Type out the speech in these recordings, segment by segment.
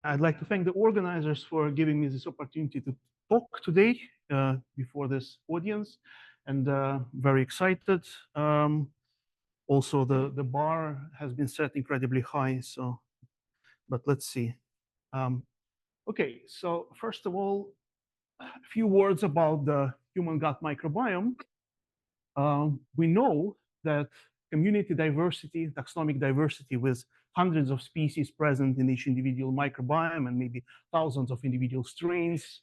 I'd like to thank the organizers for giving me this opportunity to talk today before this audience, and very excited. Also, the bar has been set incredibly high, so, but let's see. Okay, so first of all, a few words about the human gut microbiome. We know that community diversity, taxonomic diversity with hundreds of species present in each individual microbiome and maybe thousands of individual strains,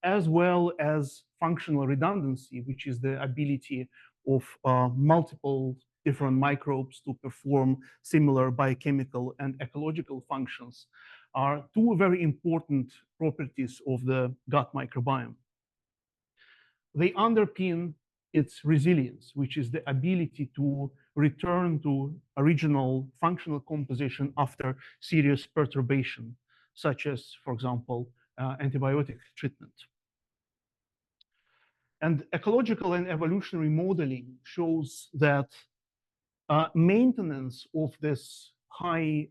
as well as functional redundancy, which is the ability of multiple different microbes to perform similar biochemical and ecological functions, are two very important properties of the gut microbiome. They underpin its resilience, which is the ability to return to original functional composition after serious perturbation, such as, for example, antibiotic treatment. And ecological and evolutionary modeling shows that maintenance of this high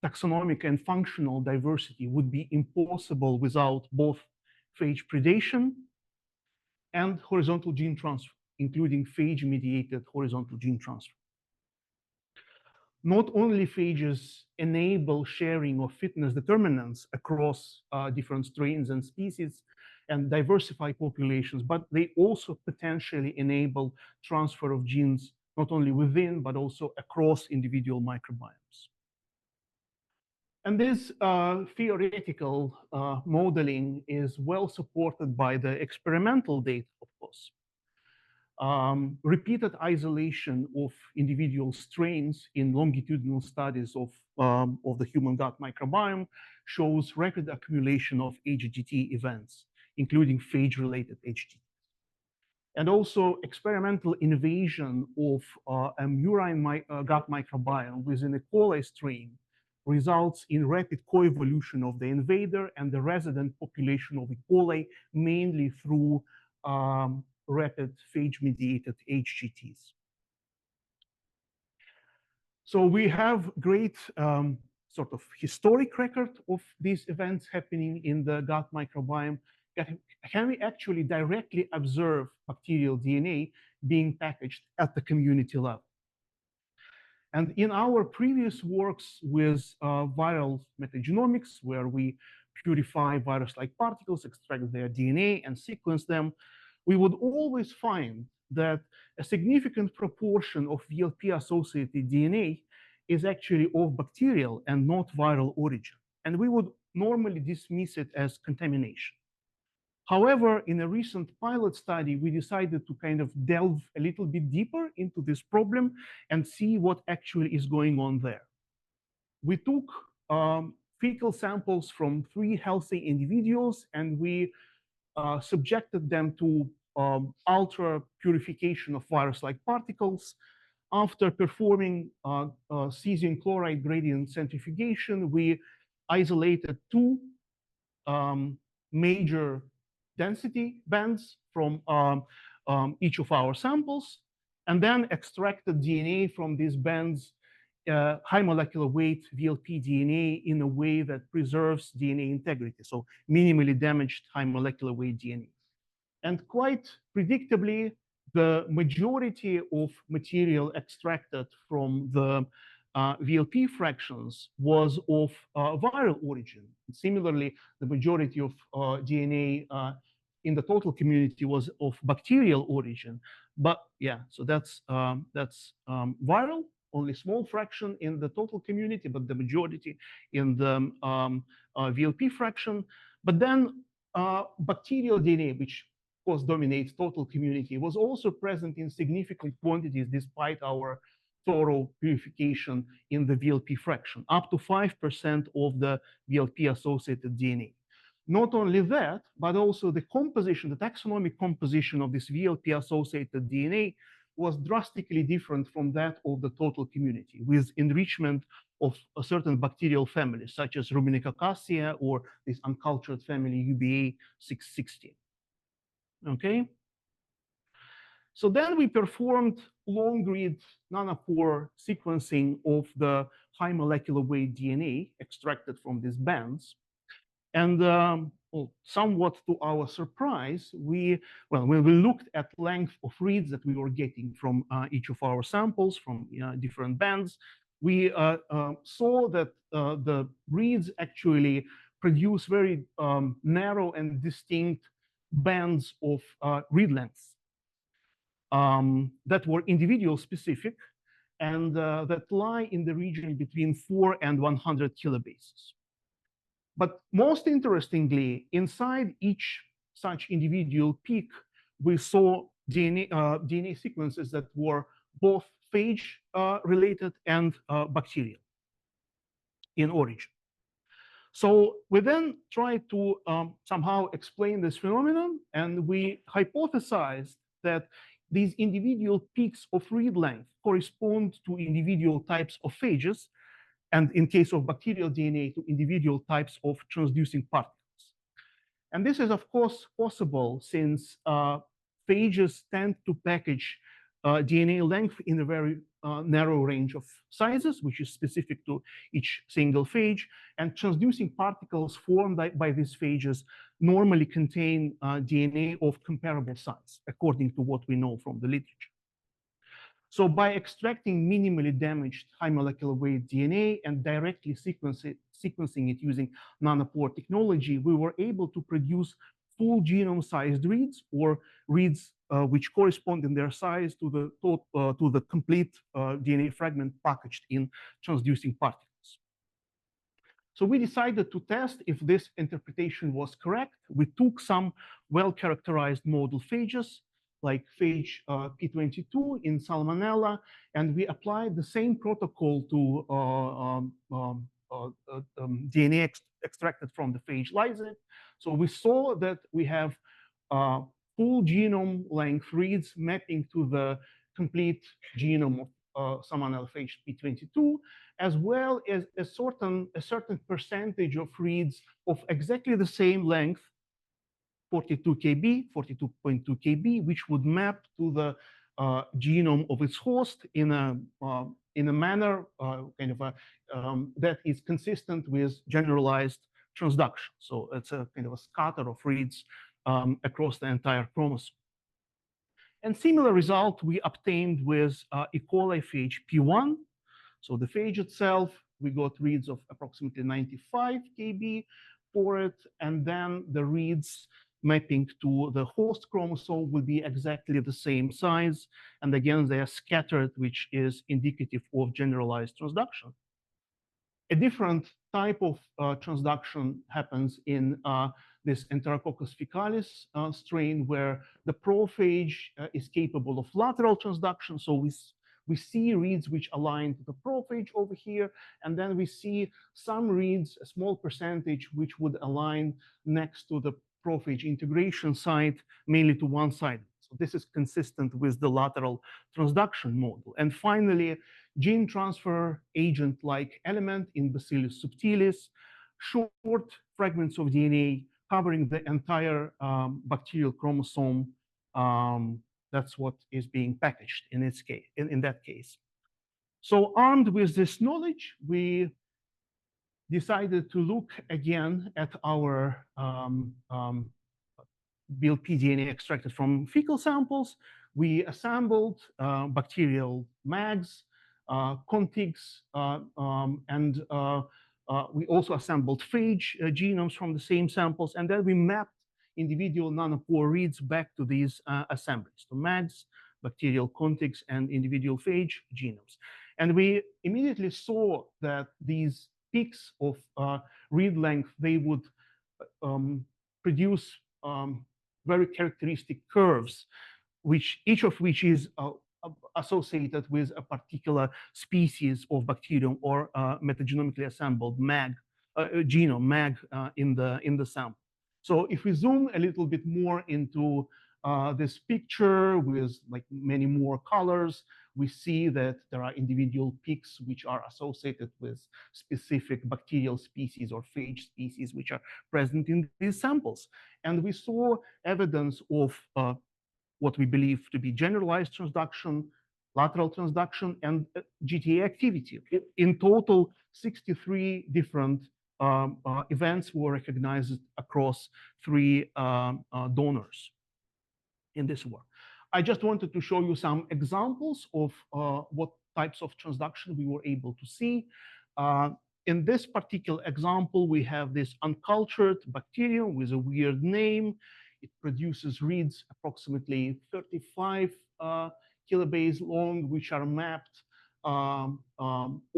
taxonomic and functional diversity would be impossible without both phage predation and horizontal gene transfer, including phage-mediated horizontal gene transfer. Not only phages enable sharing of fitness determinants across different strains and species and diversify populations, but they also potentially enable transfer of genes not only within, but also across individual microbiomes. And this theoretical modeling is well supported by the experimental data, of course. Repeated isolation of individual strains in longitudinal studies of the human gut microbiome shows rapid accumulation of HGT events, including phage-related HGT. And also experimental invasion of a murine gut microbiome within a coli strain results in rapid coevolution of the invader and the resident population of E. coli, mainly through rapid phage-mediated HGTs. So we have great sort of historic record of these events happening in the gut microbiome. Can we actually directly observe bacterial DNA being packaged at the community level? And in our previous works with viral metagenomics, where we purify virus-like particles, extract their DNA, and sequence them, we would always find that a significant proportion of VLP-associated DNA is actually of bacterial and not viral origin. And we would normally dismiss it as contamination. However, in a recent pilot study, we decided to kind of delve a little bit deeper into this problem and see what actually is going on there. We took fecal samples from 3 healthy individuals, and we subjected them to ultra purification of virus-like particles. After performing cesium chloride gradient centrifugation, we isolated 2 major density bands from each of our samples, and then extracted DNA from these bands, high molecular weight VLP DNA, in a way that preserves DNA integrity, so minimally damaged high molecular weight DNA. And quite predictably, the majority of material extracted from the VLP fractions was of viral origin. Viral. The majority of DNA in the total community was of bacterial origin. But yeah, so that's viral, only small fraction in the total community, but the majority in the VLP fraction. But then bacterial DNA, which of course dominates total community, was also present in significant quantities despite our thorough purification in the VLP fraction, up to 5% of the VLP-associated DNA. Not only that, but also the composition, the taxonomic composition of this VLP-associated DNA was drastically different from that of the total community, with enrichment of a certain bacterial families, such as Rubinicocassia or this uncultured family UBA 660. Okay? So then we performed long-read nanopore sequencing of the high molecular weight DNA extracted from these bands. And well, somewhat to our surprise, when we looked at length of reads that we were getting from each of our samples from different bands, we saw that the reads actually produce very narrow and distinct bands of read lengths that were individual specific and that lie in the region between 4 and 100 kilobases. But most interestingly, inside each such individual peak, we saw DNA sequences that were both phage related and bacterial in origin. So we then tried to somehow explain this phenomenon, and we hypothesized that these individual peaks of read length correspond to individual types of phages, and in case of bacterial DNA, to individual types of transducing particles. And this is, of course, possible since phages tend to package DNA length in a very narrow range of sizes, which is specific to each single phage. And transducing particles formed by these phages normally contain DNA of comparable size, according to what we know from the literature. So by extracting minimally damaged high molecular weight DNA and directly sequencing it using nanopore technology, we were able to produce full genome-sized reads, or reads which correspond in their size to the complete DNA fragment packaged in transducing particles. So we decided to test if this interpretation was correct. We took some well-characterized model phages, like phage P22 in Salmonella, and we applied the same protocol to DNA extracted from the phage lysate. So we saw that we have full genome length reads mapping to the complete genome of Salmonella phage P22, as well as a certain percentage of reads of exactly the same length, 42 kb, 42.2 kb, which would map to the genome of its host in a manner that is consistent with generalized transduction. So it's a kind of a scatter of reads across the entire chromosome. And similar result we obtained with E. coli phage P1. So the phage itself, we got reads of approximately 95 kb for it, and then the reads mapping to the host chromosome will be exactly the same size. And again, they are scattered, which is indicative of generalized transduction. A different type of transduction happens in this Enterococcus faecalis strain, where the prophage is capable of lateral transduction. So we see reads which align to the prophage over here, and then we see some reads, a small percentage, which would align next to the prophage integration site, mainly to one side. So this is consistent with the lateral transduction model. And finally, gene transfer agent-like element in Bacillus subtilis, short fragments of DNA covering the entire bacterial chromosome. That's what is being packaged in its case, in that case. So armed with this knowledge, we decided to look again at our BLP DNA extracted from fecal samples. We assembled bacterial MAGs, contigs, and we also assembled phage genomes from the same samples, and then we mapped individual nanopore reads back to these assemblies, to MAGs, bacterial contigs, and individual phage genomes. And we immediately saw that these peaks of read length, they would produce very characteristic curves, each of which is associated with a particular species of bacterium or metagenomically assembled MAG genome, MAG in the sample. So if we zoom a little bit more into this picture with like many more colors, we see that there are individual peaks which are associated with specific bacterial species or phage species which are present in these samples. And we saw evidence of what we believe to be generalized transduction, lateral transduction, and GTA activity. In total, 63 different events were recognized across 3 donors in this work. I just wanted to show you some examples of what types of transduction we were able to see. In this particular example, we have this uncultured bacterium with a weird name. It produces reads approximately 35 kilobase long, which are mapped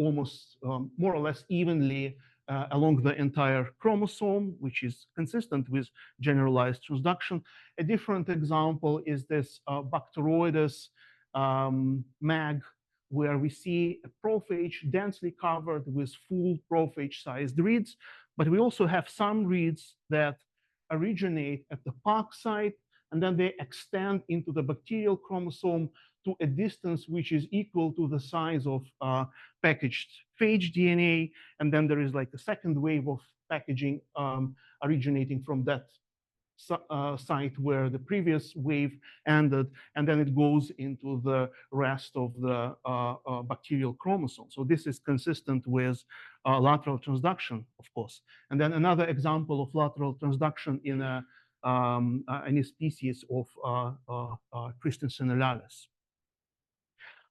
almost more or less evenly along the entire chromosome, which is consistent with generalized transduction. A different example is this Bacteroides mag, where we see a prophage densely covered with full prophage-sized reads, but we also have some reads that originate at the PAC site, and then they extend into the bacterial chromosome to a distance which is equal to the size of packaged phage DNA, and then there is like a second wave of packaging originating from that site where the previous wave ended, and then it goes into the rest of the bacterial chromosome. So this is consistent with lateral transduction, of course. And then another example of lateral transduction in any species of Christensenolalis.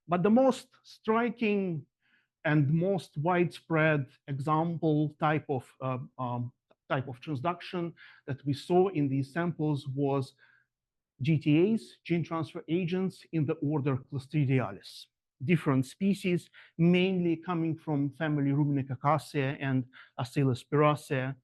But the most striking and most widespread example type of transduction that we saw in these samples was GTAs, gene transfer agents, in the order Clostridialis. Different species, mainly coming from family Rubinecaceae and Asclepispiraceae.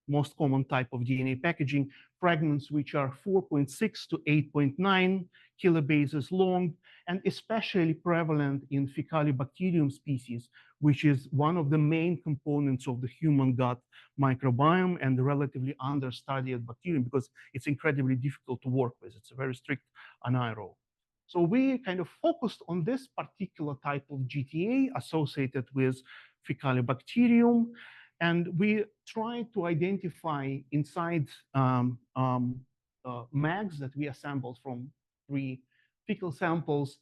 Most common type of DNA packaging, fragments which are 4.6 to 8.9 kilobases long, and especially prevalent in Faecalibacterium species, which is one of the main components of the human gut microbiome and the relatively understudied bacterium because it's incredibly difficult to work with. It's a very strict anaerobe. So we kind of focused on this particular type of GTA associated with Faecalibacterium, and we tried to identify inside mags that we assembled from 3 fecal samples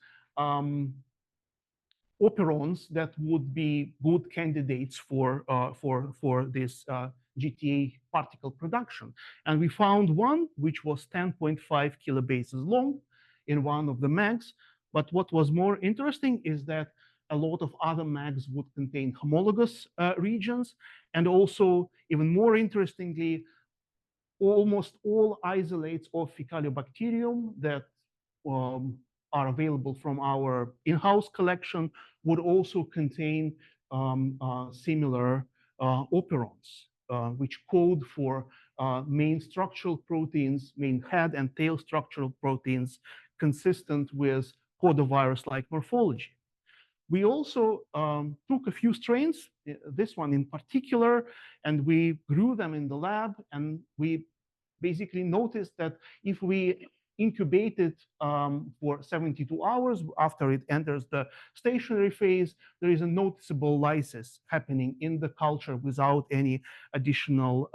operons that would be good candidates for this GTA particle production. And we found one which was 10.5 kilobases long in one of the mags. But what was more interesting is that a lot of other mags would contain homologous regions. And also, even more interestingly, almost all isolates of Faecalibacterium that are available from our in-house collection would also contain similar operons, which code for main structural proteins, main head and tail structural proteins consistent with podovirus-like morphology. We also took a few strains, this one in particular, and we grew them in the lab. And we basically noticed that if we incubate it for 72 hours after it enters the stationary phase, there is a noticeable lysis happening in the culture without any additional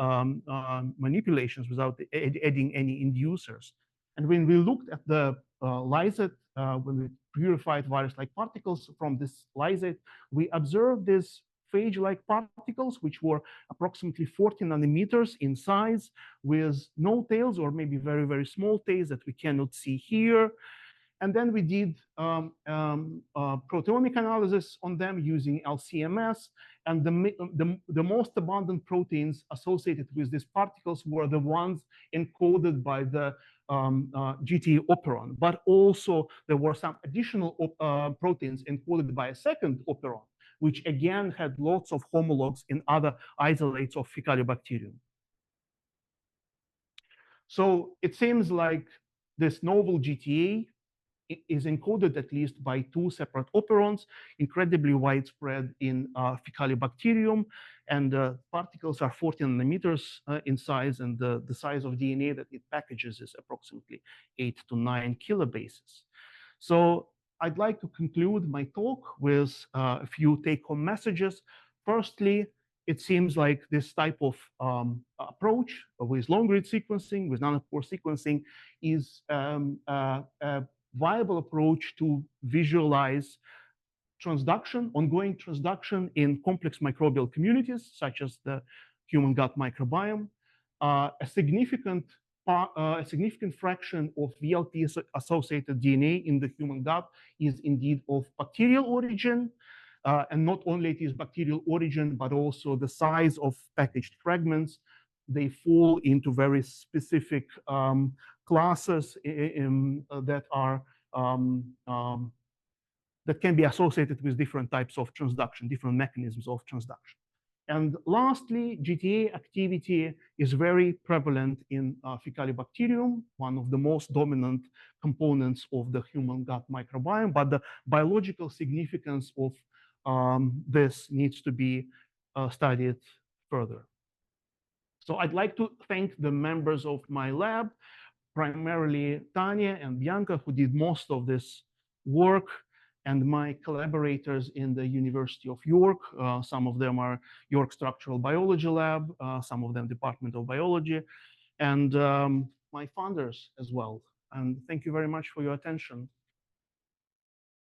manipulations, without adding any inducers. And when we looked at the lysate, when we purified virus-like particles from this lysate, we observed these phage-like particles, which were approximately 40 nanometers in size, with no tails or maybe very, very small tails that we cannot see here. And then we did proteomic analysis on them using LCMS. And the most abundant proteins associated with these particles were the ones encoded by the GT operon. But also there were some additional proteins encoded by a second operon, which again had lots of homologs in other isolates of Faecalibacterium. So it seems like this novel GTA is encoded at least by 2 separate operons, incredibly widespread in Faecalibacterium, and particles are 40 nanometers in size, and the size of DNA that it packages is approximately 8 to 9 kilobases. So I'd like to conclude my talk with a few take-home messages. Firstly, it seems like this type of approach with long-read sequencing, with nanopore sequencing, is a viable approach to visualize transduction, ongoing transduction in complex microbial communities, such as the human gut microbiome. A significant fraction of VLP-associated DNA in the human gut is indeed of bacterial origin. And not only it is bacterial origin, but also the size of packaged fragments. They fall into very specific classes that are that can be associated with different types of transduction, different mechanisms of transduction. And lastly, GTA activity is very prevalent in Faecalibacterium, one of the most dominant components of the human gut microbiome, but the biological significance of this needs to be studied further. So I'd like to thank the members of my lab, primarily Tanya and Bianca, who did most of this work, and my collaborators in the University of York. Some of them are York Structural Biology Lab, some of them Department of Biology, and my funders as well. And thank you very much for your attention.